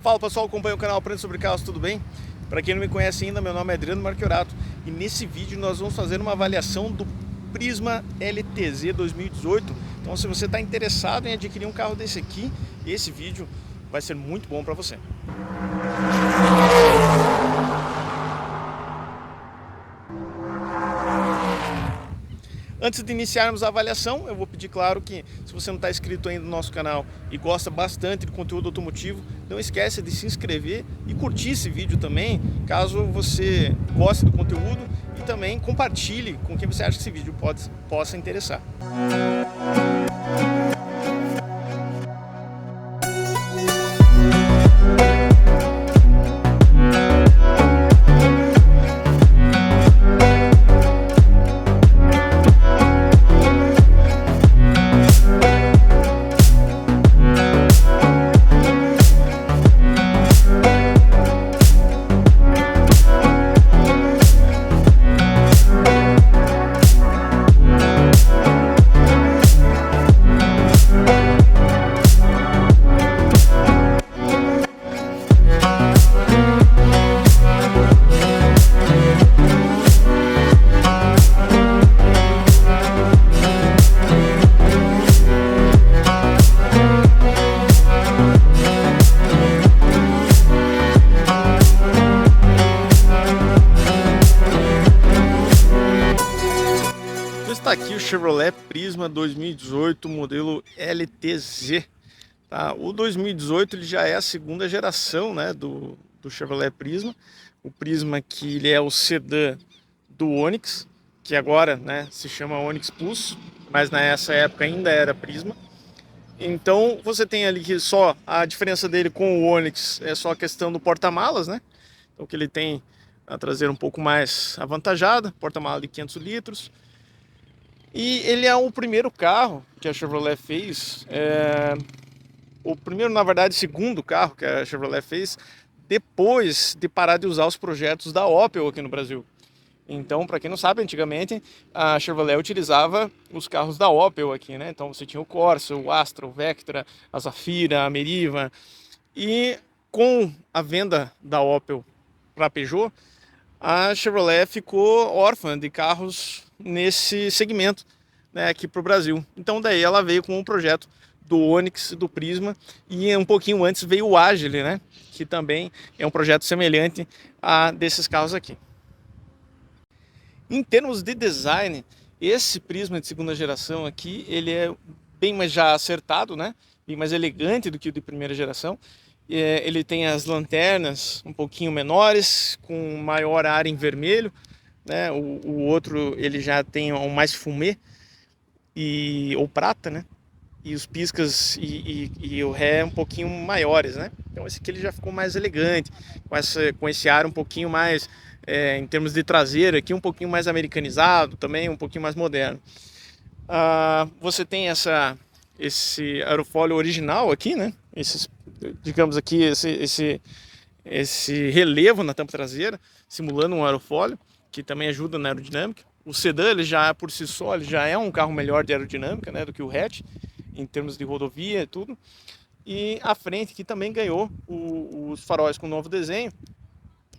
Fala pessoal, acompanha o canal Aprenda Sobre Carros, tudo bem? Para quem não me conhece ainda, meu nome é Adriano Marchiorato e nesse vídeo nós vamos fazer uma avaliação do Prisma LTZ 2018. Então se você está interessado em adquirir um carro desse aqui, esse vídeo vai ser muito bom para você. Antes de iniciarmos a avaliação, eu vou pedir, claro, que se você não está inscrito ainda no nosso canal e gosta bastante de conteúdo automotivo, não esqueça de se inscrever e curtir esse vídeo também, caso você goste do conteúdo, e também compartilhe com quem você acha que esse vídeo possa interessar. Está aqui o Chevrolet Prisma 2018 modelo LTZ. Tá? O 2018 ele já é a segunda geração, né, do Chevrolet Prisma. O Prisma que ele é o sedã do Onix, que agora, né, se chama Onix Plus, mas nessa época ainda era Prisma. Então você tem ali que só a diferença dele com o Onix é só a questão do porta-malas, né? Então que ele tem a traseira um pouco mais avantajada, porta-malas de 500 litros. E ele é o primeiro carro que a Chevrolet fez, o primeiro, na verdade, segundo carro que a Chevrolet fez, depois de parar de usar os projetos da Opel aqui no Brasil. Então, para quem não sabe, antigamente a Chevrolet utilizava os carros da Opel aqui, né? Então você tinha o Corsa, o Astra, o Vectra, a Zafira, a Meriva. E com a venda da Opel para a Peugeot, a Chevrolet ficou órfã de carros nesse segmento, né, aqui para o Brasil. Então daí ela veio com o projeto do Onix, do Prisma, e um pouquinho antes veio o Agile, né, que também é um projeto semelhante a desses carros aqui. Em termos de design, esse Prisma de segunda geração aqui, ele é bem mais já acertado, né, bem mais elegante do que o de primeira geração. Ele tem as lanternas um pouquinho menores, com maior área em vermelho, né? O outro ele já tem um mais fumê ou prata, né? E os piscas e o ré um pouquinho maiores, né? Então esse aqui ele já ficou mais elegante, com esse ar um pouquinho mais, em termos de traseira aqui, um pouquinho mais americanizado também, um pouquinho mais moderno. Você tem esse aerofólio original aqui, né? Digamos aqui, esse relevo na tampa traseira, simulando um aerofólio, que também ajuda na aerodinâmica. O sedã, ele já por si só, ele já é um carro melhor de aerodinâmica, né, do que o hatch, em termos de rodovia e tudo. E a frente que também ganhou os faróis com novo desenho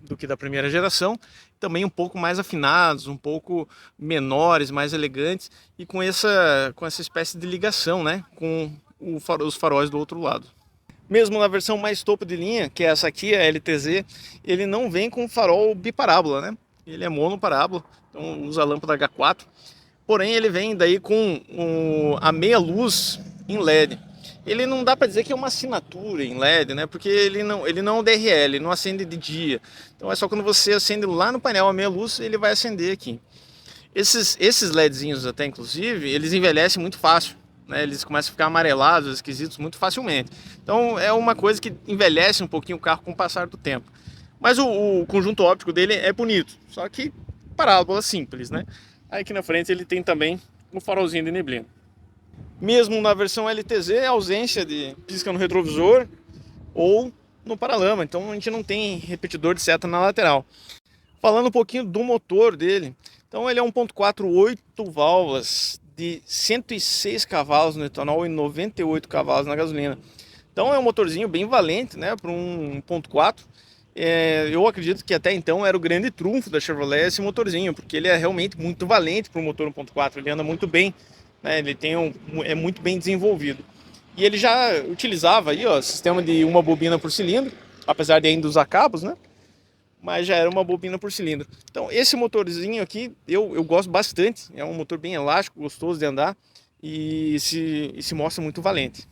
do que da primeira geração, também um pouco mais afinados, um pouco menores, mais elegantes e com essa espécie de ligação, né, com os faróis do outro lado. Mesmo na versão mais topo de linha, que é essa aqui, a LTZ, ele não vem com farol biparábola, né? Ele é monoparábola, então usa a lâmpada H4. Porém, ele vem daí com a meia luz em LED. Ele não dá para dizer que é uma assinatura em LED, né? Porque ele não é um DRL, ele não acende de dia. Então é só quando você acende lá no painel a meia luz, ele vai acender aqui. Esses LEDzinhos até, inclusive, eles envelhecem muito fácil. Eles começam a ficar amarelados, esquisitos muito facilmente. Então é uma coisa que envelhece um pouquinho o carro com o passar do tempo. Mas o conjunto óptico dele é bonito, só que parábola simples, né? Aí aqui na frente ele tem também um farolzinho de neblina. Mesmo na versão LTZ, a ausência de pisca no retrovisor ou no paralama, então a gente não tem repetidor de seta na lateral. Falando um pouquinho do motor dele, então ele é 1.4 8 válvulas de 106 cavalos no etanol e 98 cavalos na gasolina. Então é um motorzinho bem valente, né, para um 1.4. Eu acredito que até então era o grande trunfo da Chevrolet esse motorzinho, porque ele é realmente muito valente para um motor 1.4, ele anda muito bem, né, ele é muito bem desenvolvido. E ele já utilizava aí, ó, sistema de uma bobina por cilindro, apesar de ainda usar cabos, né? Mas já era uma bobina por cilindro. Então esse motorzinho aqui eu gosto bastante, é um motor bem elástico, gostoso de andar e se mostra muito valente.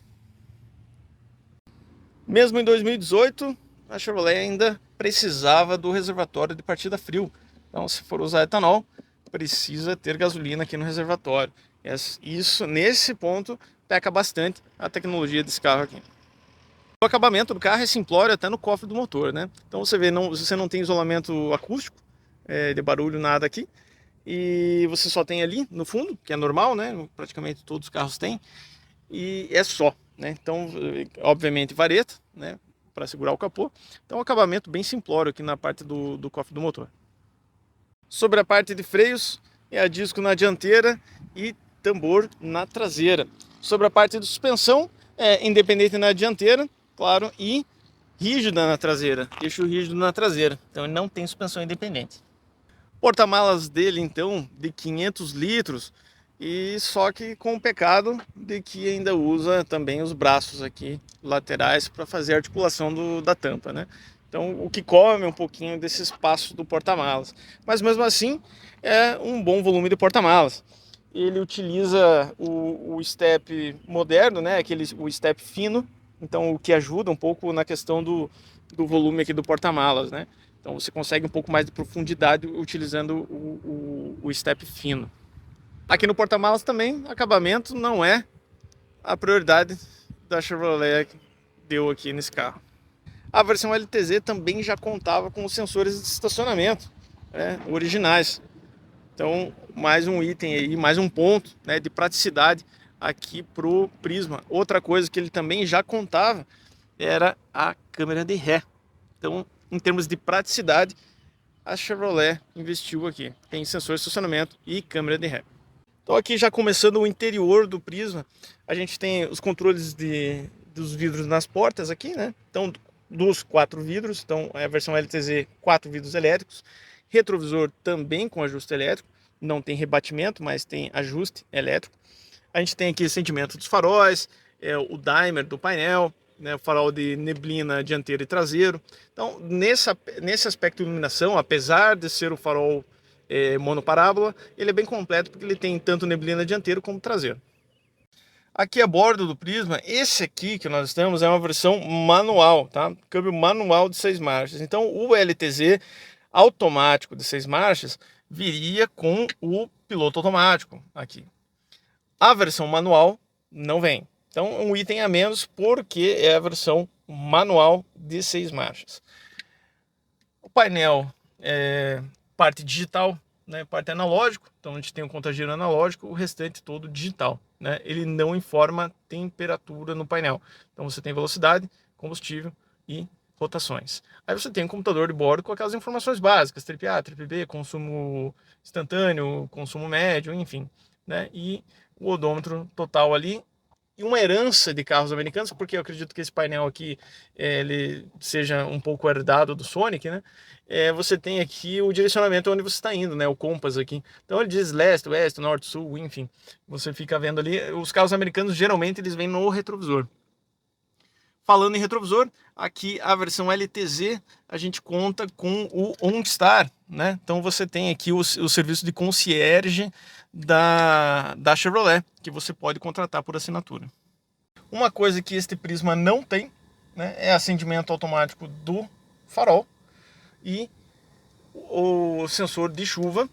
Mesmo em 2018, a Chevrolet ainda precisava do reservatório de partida frio. Então, se for usar etanol, precisa ter gasolina aqui no reservatório. Isso, nesse ponto, peca bastante a tecnologia desse carro aqui. O acabamento do carro é simplório até no cofre do motor, né? Então você vê, você não tem isolamento acústico, de barulho, nada aqui. E você só tem ali no fundo, que é normal, né? Praticamente todos os carros têm. E é só, né? Então, obviamente, vareta, né? Para segurar o capô. Então, um acabamento bem simplório aqui na parte do cofre do motor. Sobre a parte de freios, é a disco na dianteira e tambor na traseira. Sobre a parte de suspensão, é independente na dianteira, claro, e rígida na traseira, eixo rígido na traseira. Então, ele não tem suspensão independente. Porta-malas dele, então, de 500 litros, e só que com o pecado de que ainda usa também os braços aqui laterais para fazer a articulação da tampa, né? Então, o que come um pouquinho desse espaço do porta-malas. Mas mesmo assim, é um bom volume de porta-malas. Ele utiliza o step moderno, né? O step fino, então o que ajuda um pouco na questão do volume aqui do porta-malas, né? Então você consegue um pouco mais de profundidade utilizando o step fino. Aqui no porta-malas também, acabamento não é a prioridade da Chevrolet que deu aqui nesse carro. A versão LTZ também já contava com os sensores de estacionamento, né, originais. Então, mais um item aí, mais um ponto, né, de praticidade aqui pro Prisma. Outra coisa que ele também já contava era a câmera de ré. Então, em termos de praticidade, a Chevrolet investiu aqui. Tem sensor de estacionamento e câmera de ré. Então aqui já começando o interior do Prisma, a gente tem os controles dos vidros nas portas aqui, né? Então dos 4 vidros, então é a versão LTZ 4 vidros elétricos, retrovisor também com ajuste elétrico, não tem rebatimento, mas tem ajuste elétrico. A gente tem aqui o sentimento dos faróis, o dimer do painel, né, o farol de neblina dianteiro e traseiro. Então, nesse aspecto de iluminação, apesar de ser o farol monoparábola, ele é bem completo porque ele tem tanto neblina dianteiro como traseiro. Aqui a bordo do Prisma, esse aqui que nós estamos é uma versão manual, tá? Câmbio manual de 6 marchas. Então, o LTZ automático de 6 marchas viria com o piloto automático aqui. A versão manual não vem. Então, um item a menos porque é a versão manual de 6 marchas. O painel é parte digital, né, parte analógico. Então, a gente tem um contagiro analógico, o restante todo digital, né? Ele não informa temperatura no painel. Então, você tem velocidade, combustível e rotações. Aí você tem um computador de bordo com aquelas informações básicas, trip A, trip B, consumo instantâneo, consumo médio, enfim, né? E o odômetro total ali e uma herança de carros americanos, porque eu acredito que esse painel aqui ele seja um pouco herdado do Sonic, né? Você tem aqui o direcionamento onde você está indo, né? O compass aqui. Então ele diz leste, oeste, norte, sul, enfim. Você fica vendo ali. Os carros americanos geralmente eles vêm no retrovisor. Falando em retrovisor, aqui a versão LTZ a gente conta com o OnStar, né? Então você tem aqui o serviço de concierge da Chevrolet, que você pode contratar por assinatura. Uma coisa que este Prisma não tem, né, é acendimento automático do farol e o sensor de chuva,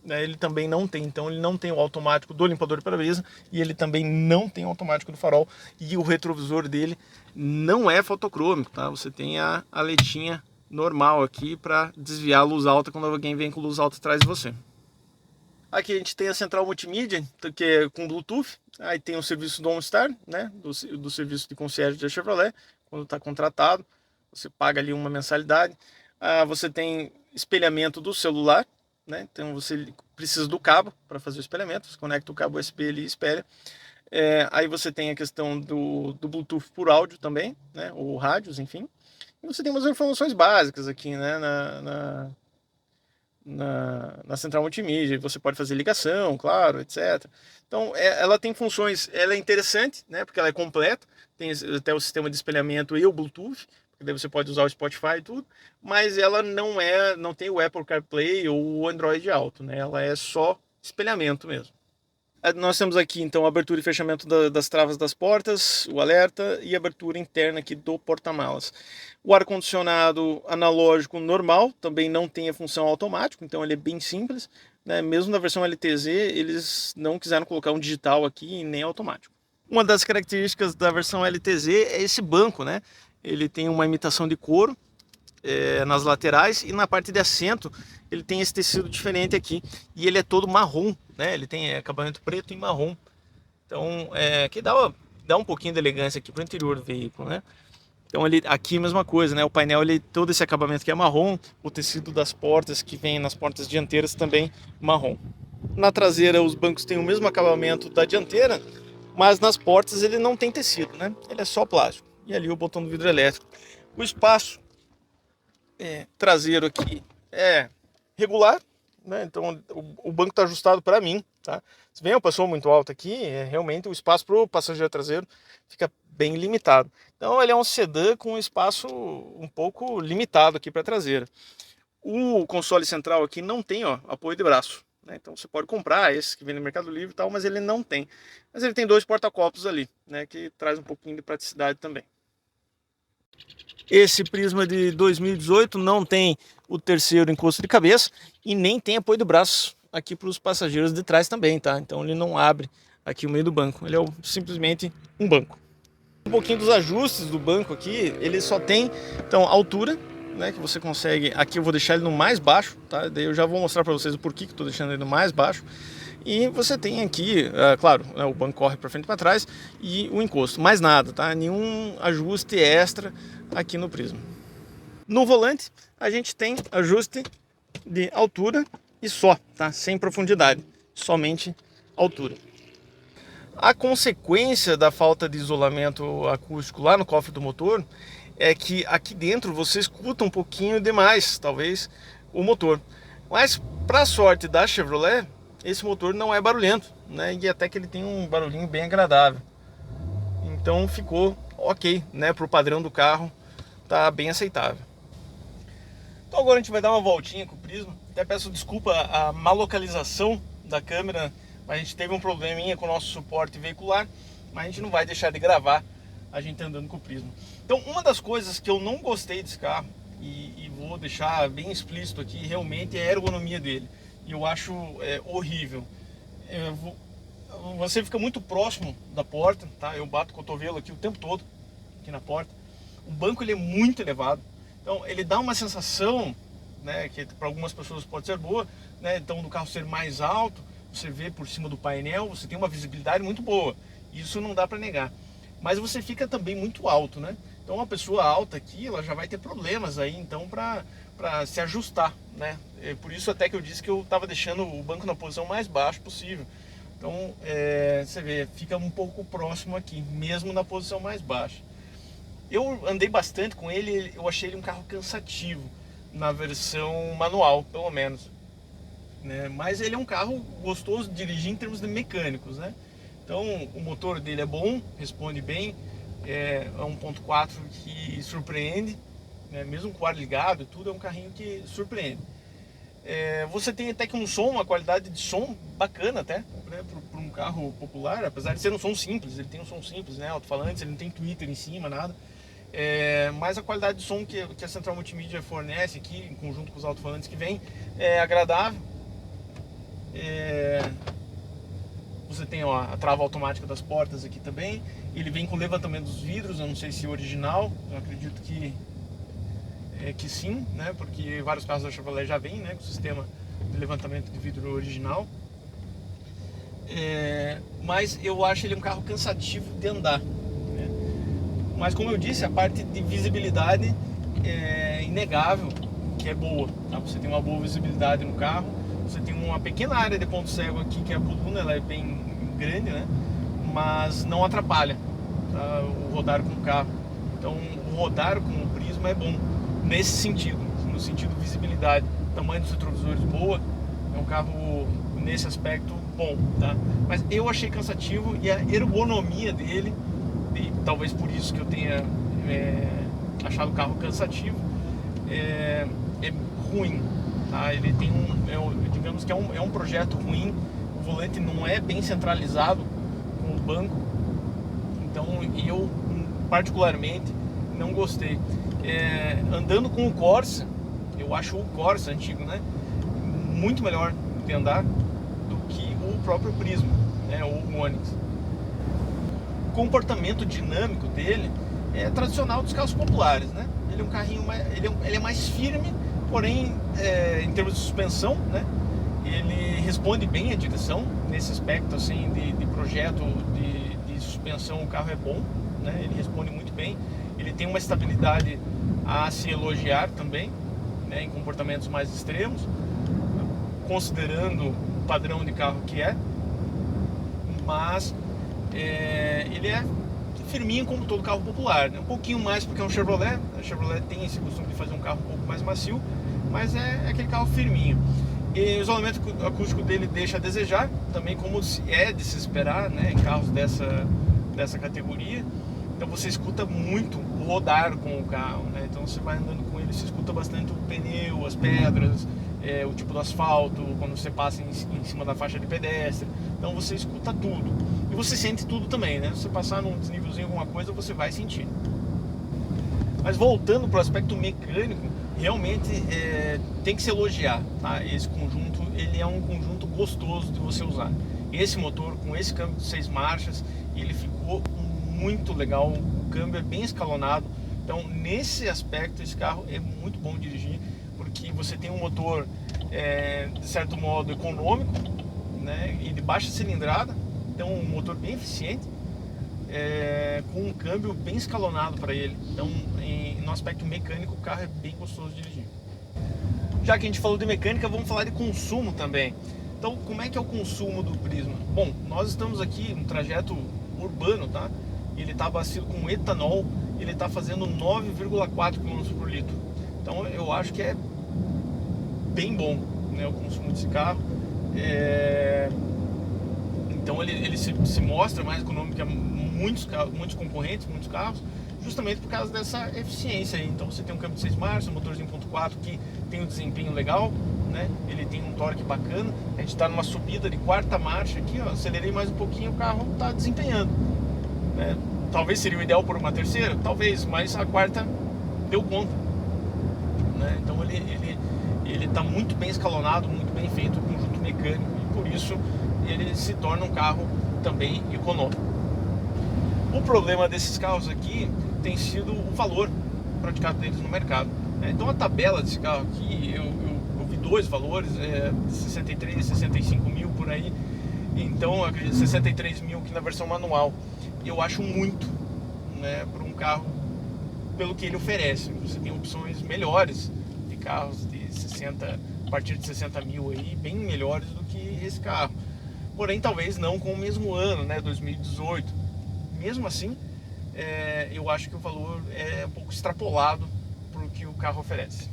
né, ele também não tem. Então ele não tem o automático do limpador de para-brisa e ele também não tem o automático do farol, e o retrovisor dele não é fotocrômico, tá? Você tem a aletinha normal aqui para desviar a luz alta quando alguém vem com luz alta atrás de você. Aqui a gente tem a central multimídia, que é com Bluetooth. Aí tem o serviço do OnStar, né, do serviço de concierge da Chevrolet. Quando está contratado, você paga ali uma mensalidade. Você tem espelhamento do celular, né? Então você precisa do cabo para fazer o espelhamento. Você conecta o cabo USB ali e espelha. Aí você tem a questão do Bluetooth por áudio também, né? Ou rádios, enfim. E você tem umas informações básicas aqui, né? Na central multimídia, você pode fazer ligação, claro, etc. Então, ela tem funções, ela é interessante, né? Porque ela é completa, tem até o sistema de espelhamento e o Bluetooth, porque daí você pode usar o Spotify e tudo, mas ela não tem o Apple CarPlay ou o Android Auto, né? Ela é só espelhamento mesmo. Nós temos aqui então a abertura e fechamento das travas das portas, o alerta e a abertura interna aqui do porta-malas. O ar-condicionado analógico normal também não tem a função automático, então ele é bem simples, né? Mesmo na versão LTZ eles não quiseram colocar um digital aqui e nem automático. Uma das características da versão LTZ é esse banco, né? Ele tem uma imitação de couro nas laterais, e na parte de assento ele tem esse tecido diferente aqui, e ele é todo marrom, né? Ele tem acabamento preto e marrom, então que dá um pouquinho de elegância aqui para o interior do veículo, né? Então aqui a mesma coisa, né? O painel, todo esse acabamento que é marrom, o tecido das portas que vem nas portas dianteiras também marrom. Na traseira os bancos têm o mesmo acabamento da dianteira, mas nas portas ele não tem tecido, né? Ele é só plástico. E ali o botão do vidro elétrico. O espaço traseiro aqui é regular, né? Então o banco está ajustado para mim, tá? Se vem uma pessoa muito alta aqui, realmente o espaço para o passageiro traseiro fica bem limitado. Então ele é um sedã com um espaço um pouco limitado aqui para a traseira. O console central aqui não tem apoio de braço, né? Então você pode comprar esse que vem no Mercado Livre e tal, mas ele não tem. Mas ele tem dois porta-copos ali, né? Que traz um pouquinho de praticidade também. Esse Prisma de 2018 não tem o terceiro encosto de cabeça e nem tem apoio do braço aqui para os passageiros de trás também, tá? Então ele não abre aqui o meio do banco, ele é simplesmente um banco. Um pouquinho dos ajustes do banco aqui, ele só tem então altura, né, que você consegue. Aqui eu vou deixar ele no mais baixo, tá? Daí eu já vou mostrar para vocês o porquê que eu estou deixando ele no mais baixo. E você tem aqui, claro, né, o banco corre para frente e para trás e o encosto, mais nada, tá? Nenhum ajuste extra aqui no Prisma. No volante a gente tem ajuste de altura e só, tá? Sem profundidade, somente altura. A consequência da falta de isolamento acústico lá no cofre do motor é que aqui dentro você escuta um pouquinho demais, talvez, o motor. Mas para sorte da Chevrolet, esse motor não é barulhento, né? E até que ele tem um barulhinho bem agradável. Então ficou ok, né? Para o padrão do carro, tá bem aceitável. Então agora a gente vai dar uma voltinha com o Prisma. Até peço desculpa a má localização da câmera. A gente teve um probleminha com o nosso suporte veicular, mas a gente não vai deixar de gravar a gente andando com o Prisma. Então uma das coisas que eu não gostei desse carro, e vou deixar bem explícito aqui, realmente é a ergonomia dele. E eu acho horrível. Você fica muito próximo da porta, tá? Eu bato o cotovelo aqui o tempo todo, aqui na porta. O banco ele é muito elevado, então ele dá uma sensação, né, que para algumas pessoas pode ser boa, né? Então do carro ser mais alto, você vê por cima do painel, você tem uma visibilidade muito boa. Isso não dá para negar. Mas você fica também muito alto, né? Então uma pessoa alta aqui, ela já vai ter problemas aí, então para se ajustar, né? É por isso até que eu disse que eu estava deixando o banco na posição mais baixa possível. Então você vê, fica um pouco próximo aqui, mesmo na posição mais baixa. Eu andei bastante com ele, eu achei ele um carro cansativo, na versão manual, pelo menos, né? Mas ele é um carro gostoso de dirigir em termos de mecânicos, né? Então o motor dele é bom, responde bem, é 1.4 que surpreende, né? Mesmo com o ar ligado e tudo, é um carrinho que surpreende. Você tem até que um som, uma qualidade de som bacana até, né? Para um carro popular, apesar de ser um som simples, ele tem um som simples, né? Alto-falantes, ele não tem tweeter em cima, nada. Mas a qualidade de som que a central multimídia fornece aqui, em conjunto com os alto-falantes que vem, é agradável. Você tem a trava automática das portas aqui também. Ele vem com levantamento dos vidros, eu não sei se é original, eu acredito que sim, né? Porque vários carros da Chevrolet já vêm, né, com o sistema de levantamento de vidro original. Mas eu acho ele um carro cansativo de andar, né? Mas como eu disse, a parte de visibilidade é inegável que é boa, tá? Você tem uma boa visibilidade no carro, você tem uma pequena área de ponto cego aqui, que é a coluna, ela é bem grande, né? mas não atrapalha, tá, o rodar com o carro. Então o rodar com o Prisma é bom nesse sentido, no sentido visibilidade, tamanho dos retrovisores boa, é um carro nesse aspecto bom, tá? Mas eu achei cansativo e a ergonomia dele, e talvez por isso que eu tenha achado o carro cansativo, é ruim, tá? Ele tem digamos que é um projeto ruim, o volante não é bem centralizado com o banco, então eu particularmente não gostei. Andando com o Corsa, eu acho o Corsa antigo, né, muito melhor de andar do que o próprio Prisma, né, ou o Onix. O comportamento dinâmico dele é tradicional dos carros populares, né? Ele é um carrinho ele é mais firme, porém em termos de suspensão, né, ele responde bem à direção. Nesse aspecto assim de projeto de suspensão, o carro é bom, né? Ele responde muito bem. Ele tem uma estabilidade a se elogiar também, né, em comportamentos mais extremos, considerando o padrão de carro que é, mas ele é firminho como todo carro popular, né? Um pouquinho mais porque é um Chevrolet. A Chevrolet tem esse costume de fazer um carro um pouco mais macio, mas é aquele carro firminho. E o isolamento acústico dele deixa a desejar, também como é de se esperar, né, em carros dessa categoria. Então você escuta muito o rodar com o carro, né? Então você vai andando com ele, você escuta bastante o pneu, as pedras, o tipo do asfalto, quando você passa em cima da faixa de pedestre. Então você escuta tudo. E você sente tudo também, né? Se você passar num desnívelzinho, alguma coisa, você vai sentir. Mas voltando para o aspecto mecânico, realmente tem que se elogiar, tá? Esse conjunto, ele é um conjunto gostoso de você usar. Esse motor com esse câmbio de 6 marchas, ele ficou muito legal, o câmbio é bem escalonado. Então nesse aspecto esse carro é muito bom de dirigir, porque você tem um motor de certo modo econômico, né, e de baixa cilindrada, então um motor bem eficiente, com um câmbio bem escalonado para ele. Então no aspecto mecânico o carro é bem gostoso de dirigir. Já que a gente falou de mecânica, vamos falar de consumo também. Então como é que é o consumo do Prisma? Bom, nós estamos aqui no trajeto urbano, tá? Ele está abastecido com etanol, ele está fazendo 9,4 km por litro. Então eu acho que é bem bom, né, o consumo desse carro. Então ele se mostra mais econômico que muitos concorrentes, muitos carros, justamente por causa dessa eficiência aí. Então você tem um câmbio de 6 marchas, um motorzinho 1.4 que tem um desempenho legal, né? Ele tem um torque bacana. A gente está numa subida de 4ª marcha aqui, ó, acelerei mais um pouquinho, o carro está desempenhando, né? Talvez seria o ideal por uma 3ª, talvez, mas a 4ª deu conta, né? Então ele está muito bem escalonado, muito bem feito o conjunto mecânico, e por isso ele se torna um carro também econômico. O problema desses carros aqui tem sido o valor praticado deles no mercado, né? Então a tabela desse carro aqui, eu vi dois valores, 63 e 65 mil por aí. Então acredito 63 mil que na versão manual. Eu acho muito, né, para um carro, pelo que ele oferece. Você tem opções melhores de carros de 60, a partir de 60 mil aí, bem melhores do que esse carro. Porém, talvez não com o mesmo ano, né, 2018. Mesmo assim, eu acho que o valor é um pouco extrapolado para o que o carro oferece.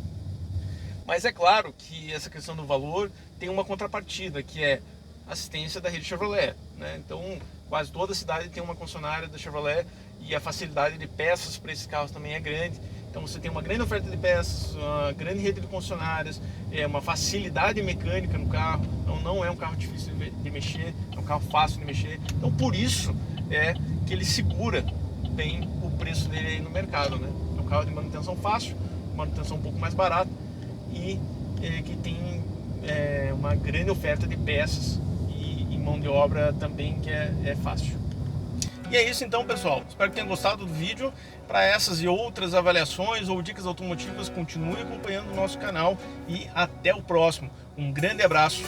Mas é claro que essa questão do valor tem uma contrapartida, que é assistência da rede Chevrolet, né? Então quase toda a cidade tem uma concessionária da Chevrolet e a facilidade de peças para esses carros também é grande. Então você tem uma grande oferta de peças, uma grande rede de concessionárias, uma facilidade mecânica no carro. Então não é um carro difícil de mexer, é um carro fácil de mexer. Então por isso que ele segura bem o preço dele aí no mercado, né? É um carro de manutenção fácil, manutenção um pouco mais barata e que tem uma grande oferta de peças e mão de obra também que é fácil. E é isso então, pessoal, espero que tenham gostado do vídeo. Para essas e outras avaliações ou dicas automotivas, continue acompanhando o nosso canal e até o próximo. Um grande abraço.